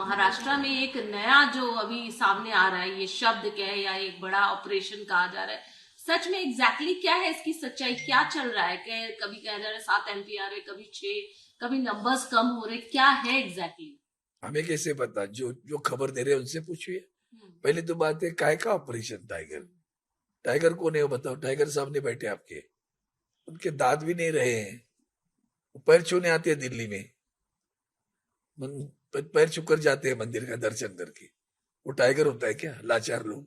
महाराष्ट्र में एक नया जो अभी सामने आ रहा है, ये शब्द क्या है या एक बड़ा ऑपरेशन कहा जा रहा है, सच में एग्जैक्टली क्या है इसकी सच्चाई, क्या चल रहा है? कभी कहा जा रहा है 7 MP आ रहे, कभी 6, कभी नंबर्स कम हो रहे, क्या है एग्जैक्टली? हमें कैसे पता? जो जो खबर दे रहे हैं उनसे पूछिए। पहले तो बात है, काय का ऑपरेशन टाइगर? टाइगर कौन है वो बताओ। टाइगर सामने बैठे आपके, उनके दांत भी नहीं रहे हैं, वो पैर छूने आते हैं दिल्ली में, पैर छू कर जाते हैं मंदिर का दर्शन करके। वो टाइगर होता है क्या? लाचार लोग।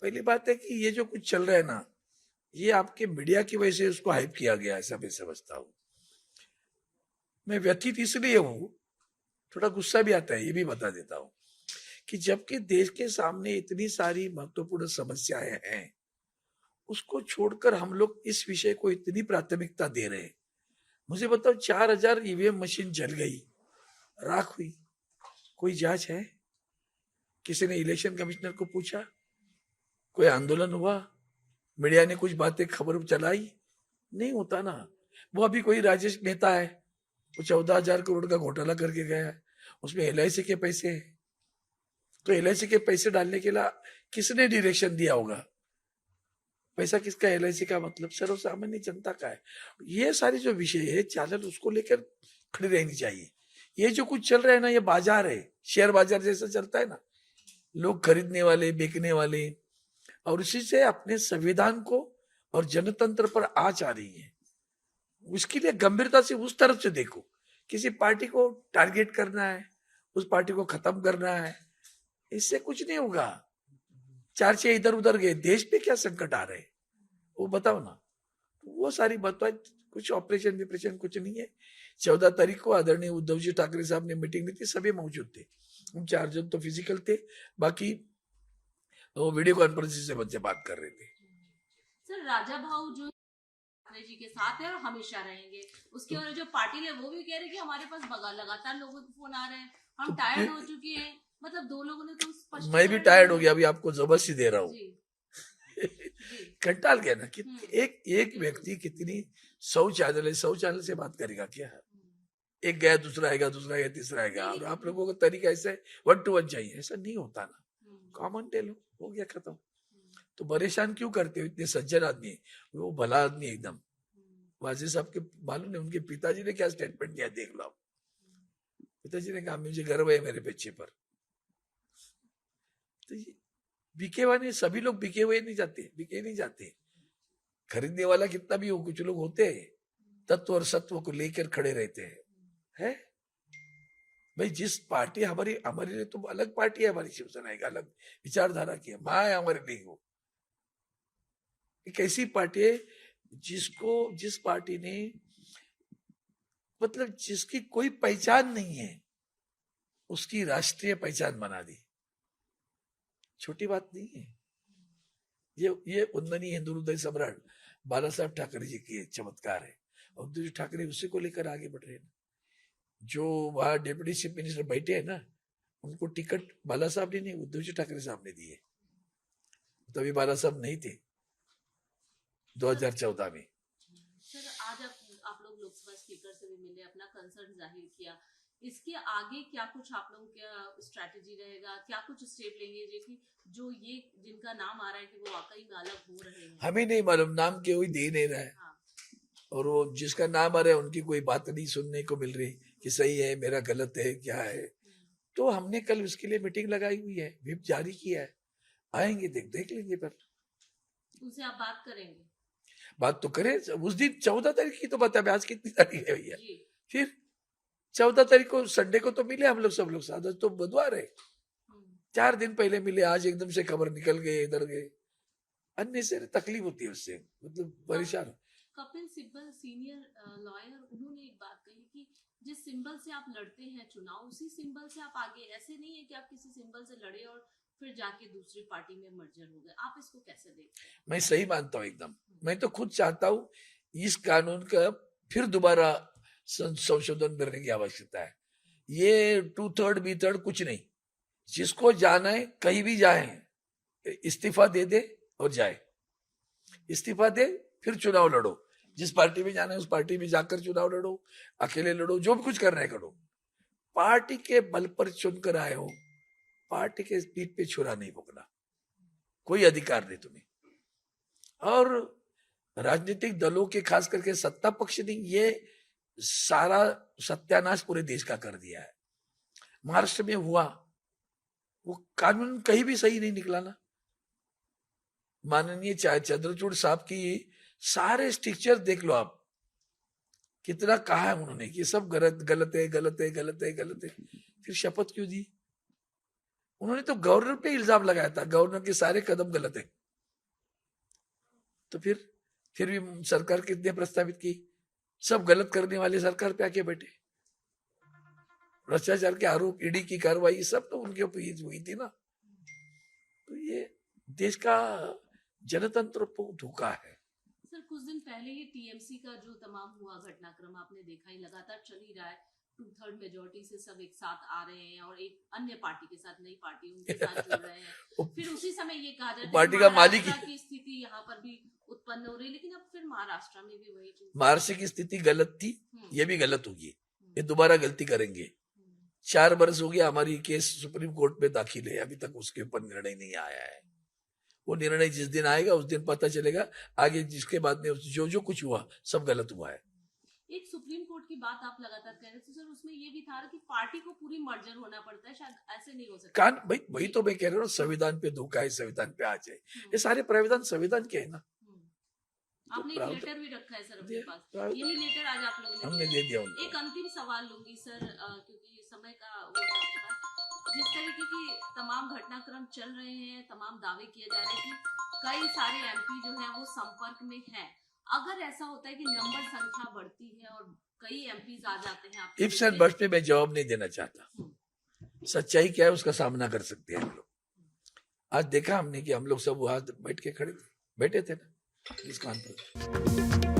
पहली बात है कि ये जो कुछ चल रहा है ना, ये आपके मीडिया की वजह से उसको हाइप किया गया, ऐसा मैं समझता हूँ। मैं व्यथित इसलिए हूँ, थोड़ा गुस्सा भी आता है, ये भी बता देता हूँ कि जबकि देश के सामने इतनी सारी महत्वपूर्ण समस्याएं हैं, उसको छोड़कर हम लोग इस विषय को इतनी प्राथमिकता दे रहे हैं। मुझे बताओ, 4,000 ईवीएम मशीन जल गई, राख हुई, कोई जांच है? किसी ने इलेक्शन कमिश्नर को पूछा? कोई आंदोलन हुआ? मीडिया ने कुछ बातें खबर चलाई? नहीं होता ना। वो अभी कोई राजेश मेहता है, वो 14,000 करोड़ का घोटाला करके गया है, उसमें LIC के पैसे हैं। तो LIC के पैसे डालने के लिए किसने डायरेक्शन दिया होगा? पैसा किसका? LIC का, मतलब सर्वसामान्य जनता का है। ये सारी जो विषय है, चैनल उसको लेकर खड़ी रहनी चाहिए। ये जो कुछ चल रहा है ना, ये बाजार है, शेयर बाजार जैसा चलता है ना, लोग खरीदने वाले, बेचने वाले, और उसी से अपने संविधान को और जनतंत्र पर आंच आ रही है। उसके लिए गंभीरता से उस तरफ से देखो। किसी पार्टी को टारगेट करना है, उस पार्टी को खत्म करना है, इससे कुछ नहीं होगा। चर्चे इधर उधर गए, देश पे क्या संकट आ रहे हैं वो बताओ ना। वो सारी बातें, कुछ ऑपरेशन विपरेशन कुछ नहीं है। 14 तारीख को आदरणीय उद्धव जी ठाकरे साहब ने मीटिंग ली थी, सभी मौजूद थे। हम 4 जन तो फिजिकल थे, बाकी वो वीडियो कॉन्फ्रेंसिंग से मुझसे बात कर रहे थे। सर, राजा भाऊ जो ठाकरे जी के साथ है और हमेशा रहेंगे, उसके तो, और जो पार्टी है वो भी कह रहे हैं कि हमारे पास लगातार लोगों के फोन आ रहे हैं, हम तो टायर्ड हो चुके हैं। मतलब दो लोगों ने तो मैं भी स्पष्टीकरण टायर्ड दिया हो है। गया, अभी आपको जबरदस्ती दे रहा हूँ। जी। जी। कंटाल गया ना कि एक एक व्यक्ति कितनी 100 चैनल है, 100 चैनल से बात करेगा क्या? एक गया, दूसरा आएगा, दूसरा आएगा, तीसरा आएगा, और आप लोगों का तरीका ऐसा है 1 to 1 चाहिए। ऐसा नहीं होता ना। कॉमन टेलो हो गया, खत्म। तो परेशान क्यों करते हो? इतने सज्जन आदमी है, वो भला आदमी है एकदम। वाजिद साहब के मालूम है उनके पिताजी ने क्या स्टेटमेंट दिया, देख लो आप। पिताजी ने कहा, मुझे गर्व है मेरे बच्चे पर। तो ये बिके हुए, सभी लोग बिके हुए नहीं जाते, बिके नहीं जाते। खरीदने वाला कितना भी हो, कुछ लोग होते हैं तत्व और सत्व को लेकर खड़े रहते हैं। है भाई, जिस पार्टी हमारी हमारे लिए तो अलग पार्टी है, हमारी शिवसेना एक अलग विचारधारा की है, माँ है हमारे लिए वो। एक ऐसी पार्टी है जिस पार्टी ने, मतलब जिसकी कोई पहचान नहीं है, उसकी राष्ट्रीय पहचान बना दी। छोटी बात नहीं है। ये वंदनीय हिंदू हृदय सम्राट बाला साहब ठाकरे जी की चमत्कार है। और उद्धव जी ठाकरे उसी को लेकर आगे बढ़ रहे हैं। जो वहां डेप्यूटी चीफ मिनिस्टर बैठे हैं ना, उनको टिकट बाला साहब ने नहीं, उद्धव जी ठाकरे साहब ने दिए। तभी बाला साहब नहीं थे 2014 में। सर, आज आप लोग लोकसभा स्पीकर से भी मिले, अपना कंसर्न जाहिर किया। इसके आगे क्या कुछ आप लोगों का स्ट्रैटेजी रहेगा? क्या कुछ स्टेप लेंगे जो ये जिनका नाम आ रहा है कि वो वाकई में अलग हो रहे हैं? हमें नहीं मालूम, नाम कोई दे नहीं रहा है। हाँ। और वो जिसका नाम आ रहा है उनकी कोई बात नहीं सुनने को मिल रही कि सही है, मेरा गलत है, क्या है। तो हमने कल उसके लिए मीटिंग लगाई हुई है, व्हिप जारी किया है। आएंगे, देख लेंगे। पर उनसे आप बात करेंगे? बात तो करें उस दिन। 14 तारीख की तो बात है, आज कितनी तारीख है भैया? जी। फिर 14 तारीख को संडे को तो मिले हम लोग, सब लोग साथ। आज तो बुधवार है, 4 दिन पहले मिले, आज एकदम से खबर निकल गए, इधर गए। अन्य से तकलीफ होती है उससे, मतलब परेशान। कपिल सिब्बल सीनियर लॉयर, उन्होंने एक बात कही कि जिस सिंबल से आप लड़ते हैं चुनाव, उसी सिंबल से आप आगे। ऐसे नहीं है कि आप किसी सिंबल से लड़े और फिर जाके दूसरी पार्टी में मर्जर हो गए। आप इसको कैसे देखते हैं? मैं सही मानता हूँ एकदम। मैं तो खुद चाहता हूँ इस कानून का फिर दोबारा संशोधन करने की आवश्यकता है। ये 2/3 B/3 कुछ नहीं। जिसको जाना है कहीं भी जाए, इस्तीफा दे दे और जाए। इस्तीफा दे, फिर चुनाव लड़ो। जिस पार्टी में जाना है उस पार्टी में जाकर चुनाव लड़ो, अकेले लड़ो, जो भी कुछ करना है करो। पार्टी के बल पर चुनकर आए हो, पार्टी के पीठ पे छुरा नहीं भोगना, कोई अधिकार नहीं तुम्हें। और राजनीतिक दलों के खास करके सत्ता पक्ष ने ये सारा सत्यानाश पूरे देश का कर दिया है। महाराष्ट्र में हुआ, वो कानून कहीं भी सही नहीं निकला ना। माननीय चंद्रचूड़ साहब की सारे स्ट्रक्चर देख लो आप, कितना कहा है उन्होंने कि सब गलत गलत है, गलत है, गलत है, गलत है। फिर शपथ क्यों दी? उन्होंने तो गवर्नर पे इल्जाम लगाया था, गवर्नर के सारे कदम गलत है। तो फिर भी सरकार कितने प्रस्तावित की, सब गलत करने वाले सरकार पे आके बैठे। भ्रष्टाचार के आरोप, ईडी की कार्रवाई, सब तो उनके ऊपर हुई थी ना। तो ये देश का जनतंत्र को धोखा है। सर, कुछ दिन पहले ये टीएमसी का जो तमाम हुआ घटनाक्रम आपने देखा ही, लगातार चल ही रहा है। 2/3 मेजोरिटी से सब एक साथ आ रहे हैं और एक अन्य पार्टी के साथ, नई पार्टी उनके साथ जुड़ रहे हैं। फिर उसी समय ये कहा जाता है पार्टी का मालिक की स्थिति यहाँ पर भी उत्पन्न हो रही है, लेकिन अब फिर महाराष्ट्र में भी वही चीज। महाराष्ट्र की स्थिति गलत थी, ये भी गलत होगी, ये दोबारा गलती करेंगे। 4 वर्ष हो गया हमारी केस सुप्रीम कोर्ट में दाखिल है, अभी तक उसके ऊपर निर्णय नहीं आया है। वो निर्णय जिस दिन आएगा उस दिन पता चलेगा आगे, जिसके बाद में जो कुछ हुआ सब गलत हुआ है। एक सुप्रीम कोर्ट की बात आप लगातार कह रहे थे सर, उसमें ये भी था कि पार्टी को पूरी मर्जर होना पड़ता है, शायद ऐसे नहीं हो सकता। भाई वही तो मैं कह रहा हूँ, संविधान पे धोखा है, संविधान पे आ जाए। ये सारे प्रावधान संविधान के है ना। आपने एक लेटर भी रखा है सर अपने पास, यही लेटर आज आप लोगों ने हमने दे दिया उनको। एक अंतिम सवाल लूंगी सर, क्योंकि समय का वो है आपके पास। जिस तरीके की तमाम घटनाक्रम चल रहे हैं, तमाम दावे किए जा रहे हैं कि कई सारे एमपी जो हैं वो संपर्क में हैं, अगर ऐसा होता है कि नंबर संख्या बढ़ती है और कई एमपीज आ जाते हैं आपके इफ्स एंड बट्स पे मैं जवाब नहीं देना चाहता। सच्चाई क्या है उसका सामना कर सकते हैं हम लोग। आज देखा हमने कि हम लोग सब वहां बैठ के बैठे थे ना इस कान पर।